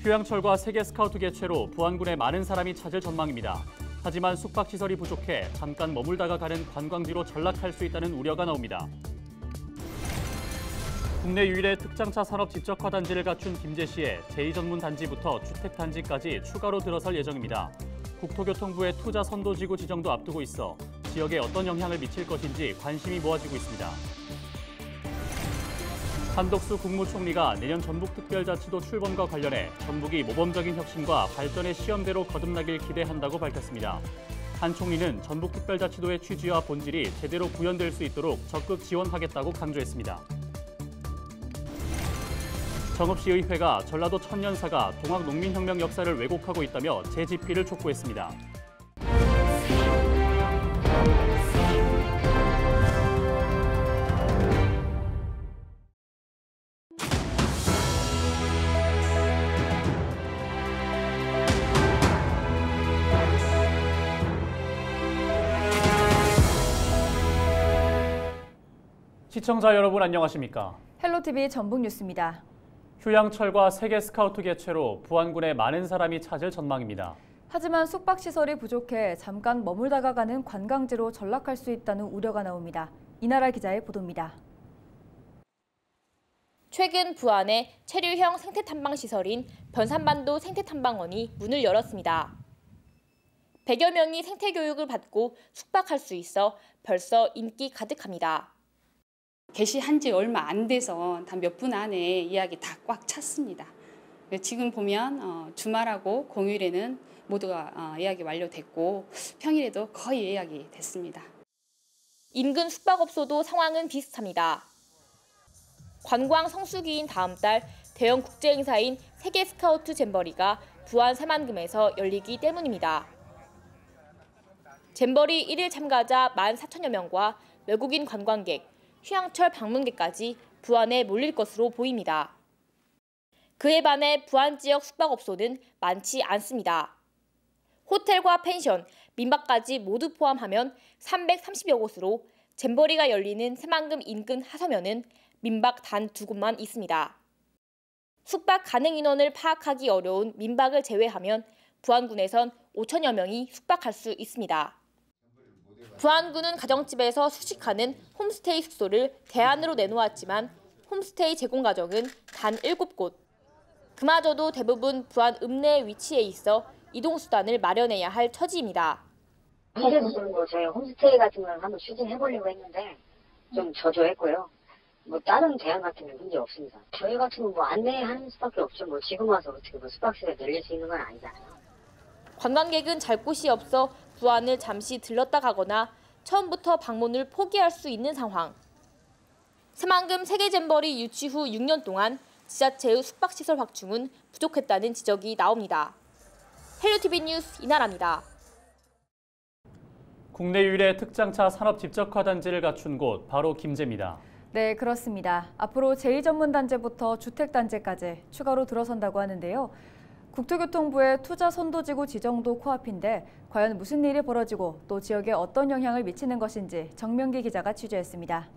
휴양철과 세계 스카우트 개최로 부안군에 많은 사람이 찾을 전망입니다. 하지만 숙박시설이 부족해 잠깐 머물다가 가는 관광지로 전락할 수 있다는 우려가 나옵니다. 국내 유일의 특장차 산업 집적화 단지를 갖춘 김제시에 제2전문단지부터 주택단지까지 추가로 들어설 예정입니다. 국토교통부의 투자 선도지구 지정도 앞두고 있어 지역에 어떤 영향을 미칠 것인지 관심이 모아지고 있습니다. 한덕수 국무총리가 내년 전북특별자치도 출범과 관련해 전북이 모범적인 혁신과 발전의 시험대로 거듭나길 기대한다고 밝혔습니다. 한 총리는 전북특별자치도의 취지와 본질이 제대로 구현될 수 있도록 적극 지원하겠다고 강조했습니다. 정읍시의회가 전라도 천년사가 동학농민혁명 역사를 왜곡하고 있다며 재집필을 촉구했습니다. 시청자 여러분 안녕하십니까? 헬로티비 전북뉴스입니다. 휴양철과 세계 스카우트 개최로 부안군에 많은 사람이 찾을 전망입니다. 하지만 숙박시설이 부족해 잠깐 머물다가 가는 관광지로 전락할 수 있다는 우려가 나옵니다. 이나라 기자의 보도입니다. 최근 부안에 체류형 생태탐방시설인 변산반도 생태탐방원이 문을 열었습니다. 100여 명이 생태교육을 받고 숙박할 수 있어 벌써 인기 가득합니다. 개시한 지 얼마 안 돼서 단 몇 분 안에 예약이 다 꽉 찼습니다. 지금 보면 주말하고 공휴일에는 모두가 예약이 완료됐고 평일에도 거의 예약이 됐습니다. 인근 숙박업소도 상황은 비슷합니다. 관광 성수기인 다음 달 대형 국제행사인 세계 스카우트 잼버리가 부안 새만금에서 열리기 때문입니다. 잼버리 1일 참가자 14,000여 명과 외국인 관광객, 휴양철 방문객까지 부안에 몰릴 것으로 보입니다. 그에 반해 부안 지역 숙박업소는 많지 않습니다. 호텔과 펜션, 민박까지 모두 포함하면 330여 곳으로 잼버리가 열리는 새만금 인근 하서면은 민박 단 2곳만 있습니다. 숙박 가능 인원을 파악하기 어려운 민박을 제외하면 부안군에선 5,000여 명이 숙박할 수 있습니다. 부안군은 가정집에서 숙식하는 홈스테이 숙소를 대안으로 내놓았지만 홈스테이 제공 가정은 단 7곳. 그마저도 대부분 부안 읍내에 위치해 있어 이동수단을 마련해야 할 처지입니다. 현재 뭐 저희 홈스테이 같은 걸 한번 추진해보려고 했는데 좀 저조했고요. 뭐 다른 대안 같은 건 문제 없습니다. 저희 같은 뭐 안내하는 수밖에 없죠. 뭐 지금 와서 어떻게 뭐 숙박시설에 늘릴 수 있는 건 아니잖아요. 관광객은 잘 곳이 없어 부안을 잠시 들렀다 가거나 처음부터 방문을 포기할 수 있는 상황. 새만금 세계잼버리 유치 후 6년 동안 지자체의 숙박시설 확충은 부족했다는 지적이 나옵니다. 헬로티비 뉴스 이나라입니다. 국내 유일의 특장차 산업 집적화 단지를 갖춘 곳 바로 김제입니다. 네, 그렇습니다. 앞으로 제2전문단지부터 주택단지까지 추가로 들어선다고 하는데요. 국토교통부의 투자 선도지구 지정도 코앞인데 과연 무슨 일이 벌어지고 또 지역에 어떤 영향을 미치는 것인지 정명기 기자가 취재했습니다.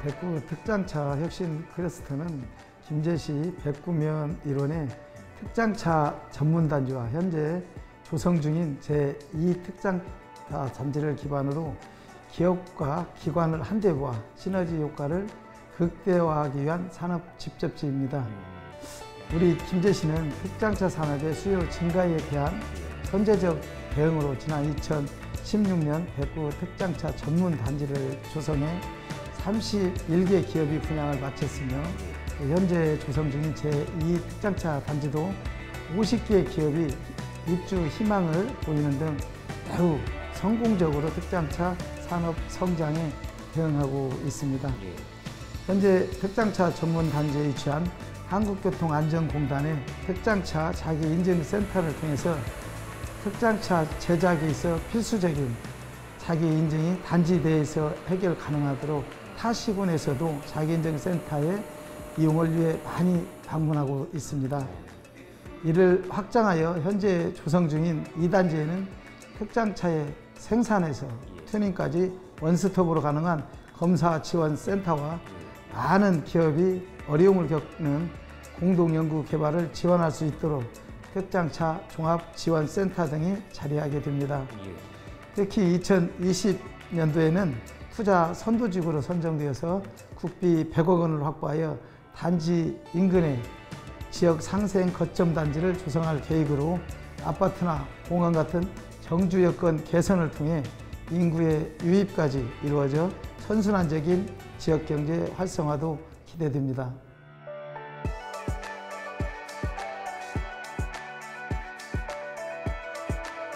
백구 특장차 혁신 클러스터는 김제시 백구면 일원의 특장차 전문단지와 현재 조성 중인 제2 특장차 단지를 기반으로 기업과 기관을 한데 모아 시너지 효과를 극대화하기 위한 산업 집접지입니다. 우리 김제시는 특장차 산업의 수요 증가에 대한 선제적 대응으로 지난 2016년 백구 특장차 전문단지를 조성해 31개 기업이 분양을 마쳤으며 현재 조성 중인 제2 특장차 단지도 50개의 기업이 입주 희망을 보이는 등 매우 성공적으로 특장차 산업 성장에 대응하고 있습니다. 현재 특장차 전문 단지에 위치한 한국교통안전공단의 특장차 자기인증센터를 통해서 특장차 제작에 있어 필수적인 자기 인증이 단지 내에서 해결 가능하도록 타 시군에서도 자기인증센터의 이용을 위해 많이 방문하고 있습니다. 이를 확장하여 현재 조성 중인 2단지에는 특장차의 생산에서 튜닝까지 원스톱으로 가능한 검사 지원 센터와 많은 기업이 어려움을 겪는 공동 연구 개발을 지원할 수 있도록 특장차 종합 지원 센터 등이 자리하게 됩니다. 특히 2020년도에는 투자 선도지구로 선정되어서 국비 100억 원을 확보하여 단지 인근에 지역 상생 거점 단지를 조성할 계획으로 아파트나 공원 같은 정주 여건 개선을 통해 인구의 유입까지 이루어져 선순환적인 지역 경제 활성화도 기대됩니다.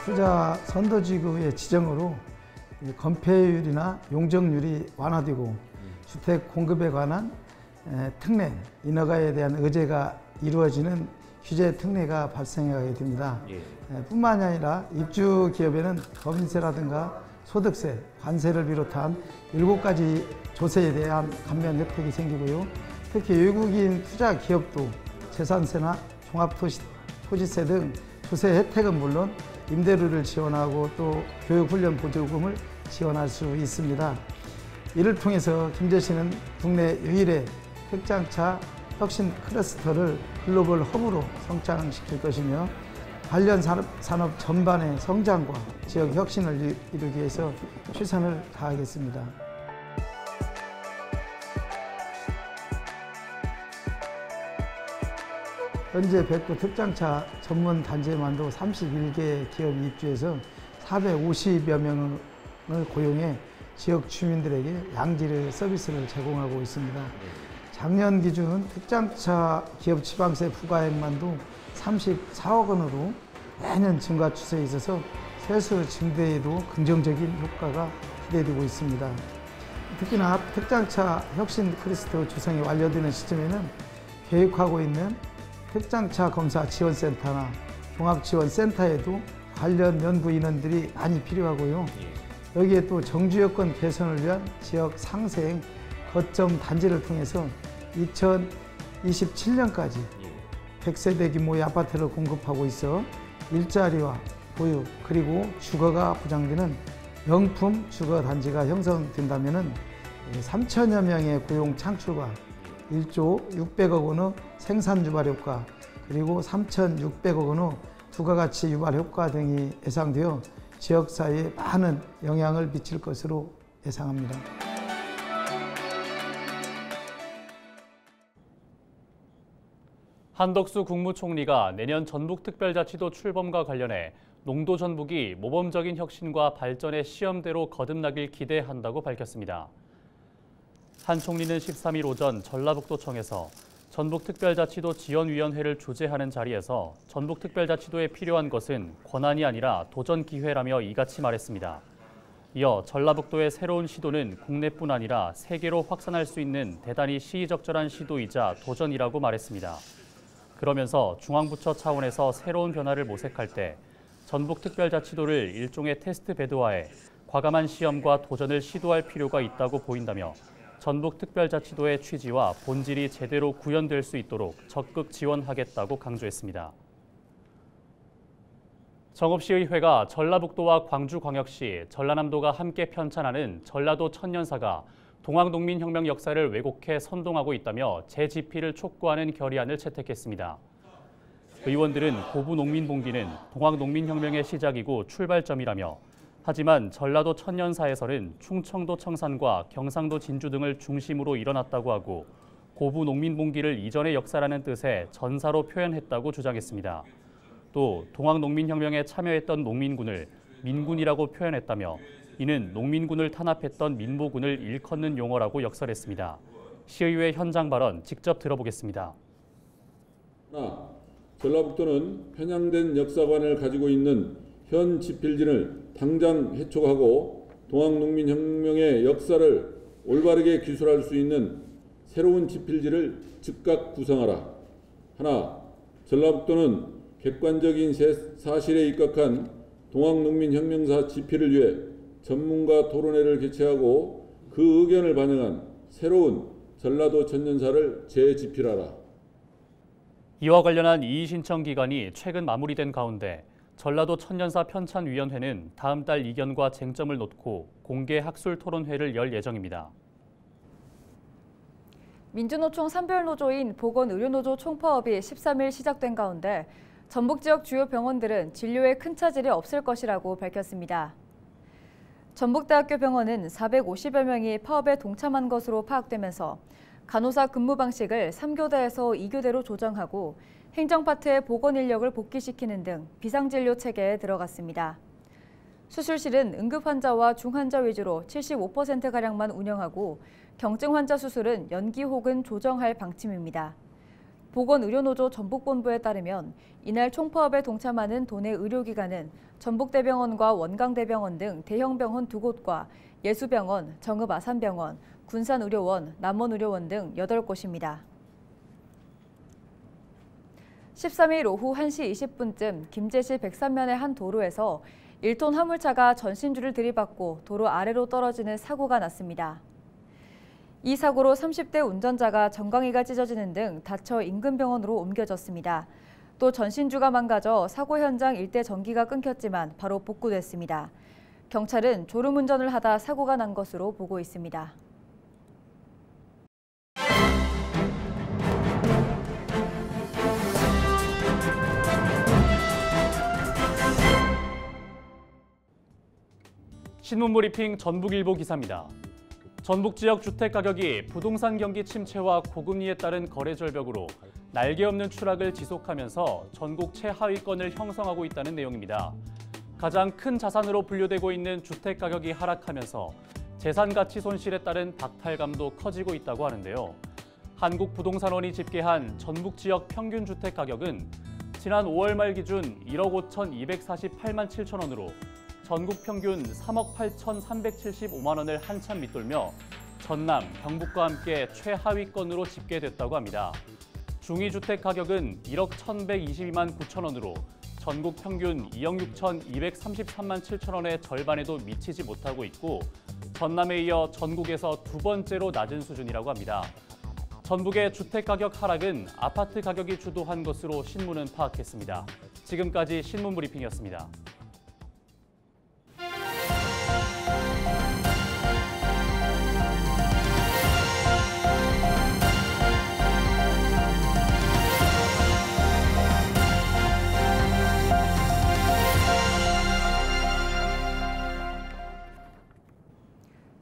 투자 선도지구의 지정으로 건폐율이나 용적률이 완화되고 주택 공급에 관한 특례, 인허가에 대한 의제가 이루어지는 규제 특례가 발생하게 됩니다. 뿐만이 아니라 입주 기업에는 법인세라든가 소득세, 관세를 비롯한 7가지 조세에 대한 감면 혜택이 생기고요. 특히 외국인 투자 기업도 재산세나 종합토지세 등 조세 혜택은 물론 임대료를 지원하고 또 교육훈련 보조금을 지원할 수 있습니다. 이를 통해서 김제시는 국내 유일의 특장차 혁신 클러스터를 글로벌 허브로 성장시킬 것이며 관련 산업 전반의 성장과 지역 혁신을 이루기 위해서 최선을 다하겠습니다. 현재 백구 특장차 전문 단지에만도 31개 기업이 입주해서 450여 명을 고용해 지역 주민들에게 양질 서비스를 제공하고 있습니다. 작년 기준 특장차 기업 지방세 부과액만도 34억 원으로 매년 증가 추세에 있어서 세수 증대에도 긍정적인 효과가 기대되고 있습니다. 특히나 특장차 혁신 클러스터 조성이 완료되는 시점에는 계획하고 있는 특장차 검사 지원센터나 종합지원센터에도 관련 연구 인원들이 많이 필요하고요. 여기에 또 정주 여건 개선을 위한 지역 상생 거점 단지를 통해서 2027년까지 100세대 규모의 아파트를 공급하고 있어 일자리와 보육 그리고 주거가 보장되는 명품 주거 단지가 형성된다면 3천여 명의 고용 창출과 1조 600억 원의 생산 유발 효과 그리고 3,600억 원의 부가가치 유발 효과 등이 예상되어 지역사회에 많은 영향을 미칠 것으로 예상합니다. 한덕수 국무총리가 내년 전북특별자치도 출범과 관련해 농도 전북이 모범적인 혁신과 발전의 시험대로 거듭나길 기대한다고 밝혔습니다. 한 총리는 13일 오전 전라북도청에서 전북특별자치도 지원위원회를 주재하는 자리에서 전북특별자치도에 필요한 것은 권한이 아니라 도전 기회라며 이같이 말했습니다. 이어 전라북도의 새로운 시도는 국내뿐 아니라 세계로 확산할 수 있는 대단히 시의적절한 시도이자 도전이라고 말했습니다. 그러면서 중앙부처 차원에서 새로운 변화를 모색할 때 전북특별자치도를 일종의 테스트 베드화해 과감한 시험과 도전을 시도할 필요가 있다고 보인다며 전북특별자치도의 취지와 본질이 제대로 구현될 수 있도록 적극 지원하겠다고 강조했습니다. 정읍시의회가 전라북도와 광주광역시, 전라남도가 함께 편찬하는 전라도 천년사가 동학농민혁명 역사를 왜곡해 선동하고 있다며 재집필을 촉구하는 결의안을 채택했습니다. 의원들은 고부농민봉기는 동학농민혁명의 시작이고 출발점이라며 하지만 전라도 천년사에서는 충청도 청산과 경상도 진주 등을 중심으로 일어났다고 하고 고부농민봉기를 이전의 역사라는 뜻의 전사로 표현했다고 주장했습니다. 또 동학농민혁명에 참여했던 농민군을 민군이라고 표현했다며 이는 농민군을 탄압했던 민보군을 일컫는 용어라고 역설했습니다. 시의회 현장 발언 직접 들어보겠습니다. 하나, 전라북도는 편향된 역사관을 가지고 있는 현 집필진을 당장 해촉하고 동학농민혁명의 역사를 올바르게 기술할 수 있는 새로운 집필지를 즉각 구성하라. 하나, 전라북도는 객관적인 사실에 입각한 동학농민혁명사 집필을 위해 전문가 토론회를 개최하고 그 의견을 반영한 새로운 전라도 천년사를 재집필하라. 이와 관련한 이의 신청 기간이 최근 마무리된 가운데 전라도 천년사 편찬위원회는 다음 달 이견과 쟁점을 놓고 공개 학술 토론회를 열 예정입니다. 민주노총 산별노조인 보건의료노조 총파업이 13일 시작된 가운데 전북 지역 주요 병원들은 진료에 큰 차질이 없을 것이라고 밝혔습니다. 전북대학교 병원은 450여 명이 파업에 동참한 것으로 파악되면서 간호사 근무 방식을 3교대에서 2교대로 조정하고 행정파트의 보건 인력을 복귀시키는 등 비상진료 체계에 들어갔습니다. 수술실은 응급환자와 중환자 위주로 75%가량만 운영하고 경증 환자 수술은 연기 혹은 조정할 방침입니다. 보건의료노조 전북본부에 따르면 이날 총파업에 동참하는 도내 의료기관은 전북대병원과 원광대병원 등 대형병원 2곳과 예수병원, 정읍아산병원, 군산의료원, 남원의료원 등 8곳입니다. 13일 오후 1시 20분쯤 김제시 백산면의 한 도로에서 1톤 화물차가 전신주를 들이받고 도로 아래로 떨어지는 사고가 났습니다. 이 사고로 30대 운전자가 정강이가 찢어지는 등 다쳐 인근 병원으로 옮겨졌습니다. 또 전신주가 망가져 사고 현장 일대 전기가 끊겼지만 바로 복구됐습니다. 경찰은 졸음운전을 하다 사고가 난 것으로 보고 있습니다. 신문브리핑 전북일보 기사입니다. 전북 지역 주택 가격이 부동산 경기 침체와 고금리에 따른 거래 절벽으로 날개 없는 추락을 지속하면서 전국 최하위권을 형성하고 있다는 내용입니다. 가장 큰 자산으로 분류되고 있는 주택 가격이 하락하면서 재산 가치 손실에 따른 박탈감도 커지고 있다고 하는데요. 한국부동산원이 집계한 전북 지역 평균 주택 가격은 지난 5월 말 기준 1억 5,248만 7천 원으로 전국 평균 3억 8,375만 원을 한참 밑돌며 전남, 경북과 함께 최하위권으로 집계됐다고 합니다. 중위주택 가격은 1억 1,122만 9천 원으로 전국 평균 2억 6,233만 7천 원의 절반에도 미치지 못하고 있고 전남에 이어 전국에서 두 번째로 낮은 수준이라고 합니다. 전북의 주택 가격 하락은 아파트 가격이 주도한 것으로 신문은 파악했습니다. 지금까지 신문브리핑이었습니다.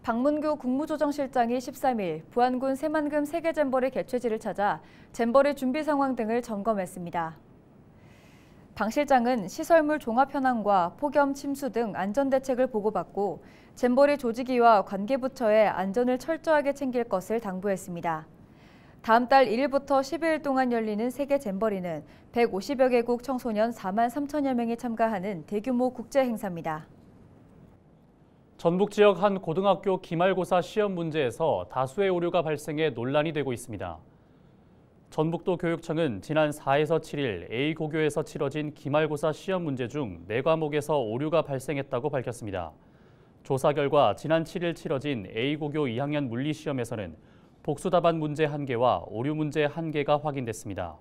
박문규 국무조정실장이 13일 부안군 새만금 세계잼버리 개최지를 찾아 잼버리 준비 상황 등을 점검했습니다. 방 실장은 시설물 종합 현황과 폭염, 침수 등 안전대책을 보고받고 잼버리 조직위와 관계부처의 안전을 철저하게 챙길 것을 당부했습니다. 다음 달 1일부터 12일 동안 열리는 세계 잼버리는 150여 개국 청소년 4만 3천여 명이 참가하는 대규모 국제 행사입니다. 전북 지역 한 고등학교 기말고사 시험 문제에서 다수의 오류가 발생해 논란이 되고 있습니다. 전북도 교육청은 지난 4에서 7일 A고교에서 치러진 기말고사 시험 문제 중 4과목에서 오류가 발생했다고 밝혔습니다. 조사 결과 지난 7일 치러진 A고교 2학년 물리시험에서는 복수답안 문제 1개와 오류 문제 1개가 확인됐습니다.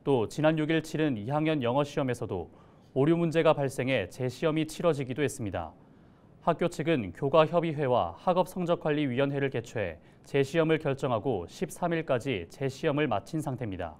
또 지난 6일 치른 2학년 영어시험에서도 오류 문제가 발생해 재시험이 치러지기도 했습니다. 학교 측은 교과협의회와 학업성적관리위원회를 개최해 재시험을 결정하고 13일까지 재시험을 마친 상태입니다.